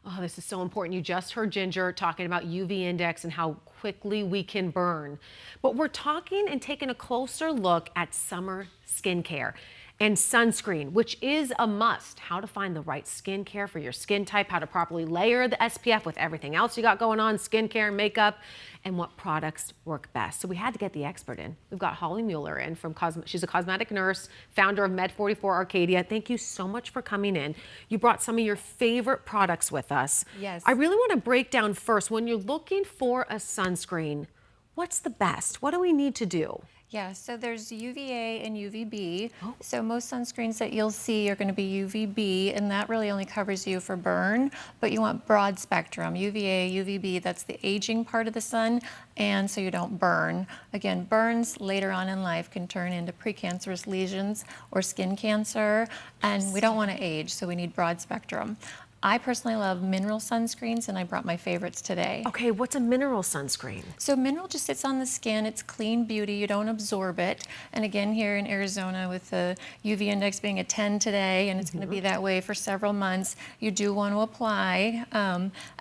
Oh, this is so important. You just heard Ginger talking about UV index and how quickly we can burn. But we're talking and taking a closer look at summer skincare and sunscreen, which is a must. How to find the right skincare for your skin type, how to properly layer the SPF with everything else you got going on, skincare, makeup, and what products work best. So we had to get the expert in. We've got Holly Mueller in from she's a cosmetic nurse, founder of Med44 Arcadia. Thank you so much for coming in. You brought some of your favorite products with us. Yes. I really want to break down first, when you're looking for a sunscreen, what's the best? What do we need to do? Yeah, so there's UVA and UVB. Oh. So most sunscreens that you'll see are going to be UVB, and that really only covers you for burn, but you want broad spectrum. UVA, UVB, that's the aging part of the sun, and so you don't burn. Again, burns later on in life can turn into precancerous lesions or skin cancer, and we don't want to age, so we need broad spectrum. I personally love mineral sunscreens, and I brought my favorites today. Okay, what's a mineral sunscreen? So mineral just sits on the skin. It's clean beauty. You don't absorb it. And again, here in Arizona, with the UV index being a 10 today, and it's going to be that way for several months, you do want to apply.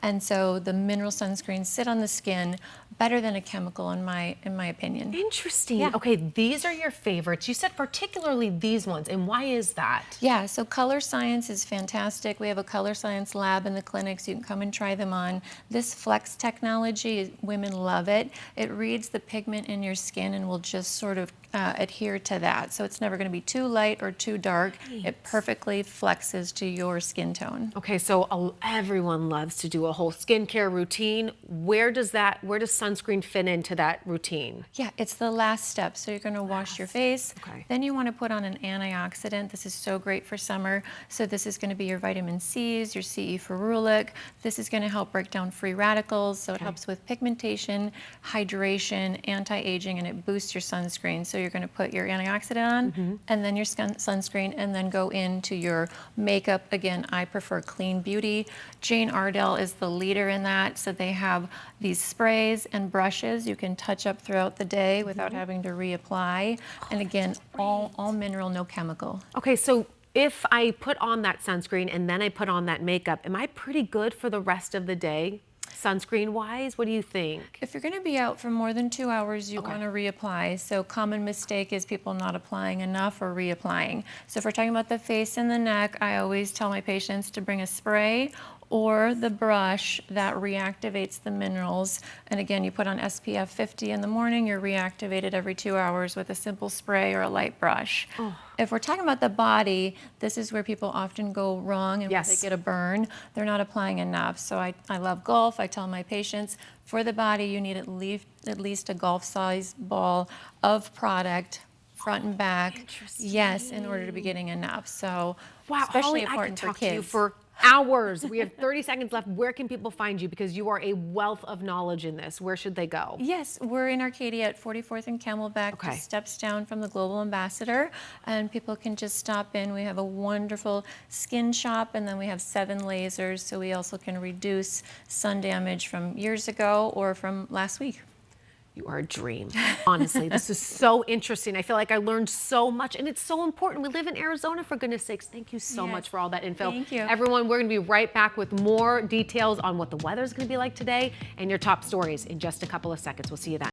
And so the mineral sunscreens sit on the skin better than a chemical, in my opinion. Interesting. Yeah. Okay, these are your favorites. You said particularly these ones, and why is that? Yeah, so color science is fantastic. We have a color science lab in the clinics. You can come and try them on. This flex technology, women love it. It reads the pigment in your skin and will just sort of adhere to that. So it's never going to be too light or too dark. Right. It perfectly flexes to your skin tone. Okay, so everyone loves to do a whole skincare routine. Where does sunscreen fit into that routine? Yeah, it's the last step. So you're going to wash your face. Okay. Then you want to put on an antioxidant. This is so great for summer. So this is going to be your vitamin C's, your CE ferulic. This is going to help break down free radicals. So it helps with pigmentation, hydration, anti-aging, and it boosts your sunscreen. So you're going to put your antioxidant on, and then your sunscreen, and then go into your makeup. Again, I prefer clean beauty. Jane Ardell is the leader in that. So they have these sprays and brushes you can touch up throughout the day without having to reapply. And again, all mineral, no chemical. Okay, so if I put on that sunscreen and then I put on that makeup, am I pretty good for the rest of the day? Sunscreen wise, what do you think? If you're going to be out for more than 2 hours, you want to reapply. So common mistake is people not applying enough or reapplying. So if we're talking about the face and the neck, I always tell my patients to bring a spray or the brush that reactivates the minerals. And again, you put on SPF 50 in the morning, you're reactivated every 2 hours with a simple spray or a light brush. Oh. If we're talking about the body, this is where people often go wrong and they get a burn. They're not applying enough. So I love golf. I tell my patients, for the body, you need at least a golf-sized ball of product, front and back. Yes, in order to be getting enough. So especially Holly, important I could talk for kids. to you for hours. We have 30 seconds left. Where can people find you? Because you are a wealth of knowledge in this. Where should they go? Yes, we're in Arcadia at 44th and Camelback, just steps down from the Global Ambassador, and people can just stop in. We have a wonderful skin shop, and then we have 7 lasers, so we also can reduce sun damage from years ago or from last week. You are a dream. Honestly, this is so interesting. I feel like I learned so much, and it's so important. We live in Arizona, for goodness sakes. Thank you so much for all that info. Thank you. Everyone, we're going to be right back with more details on what the weather is going to be like today and your top stories in just a couple of seconds. We'll see you then.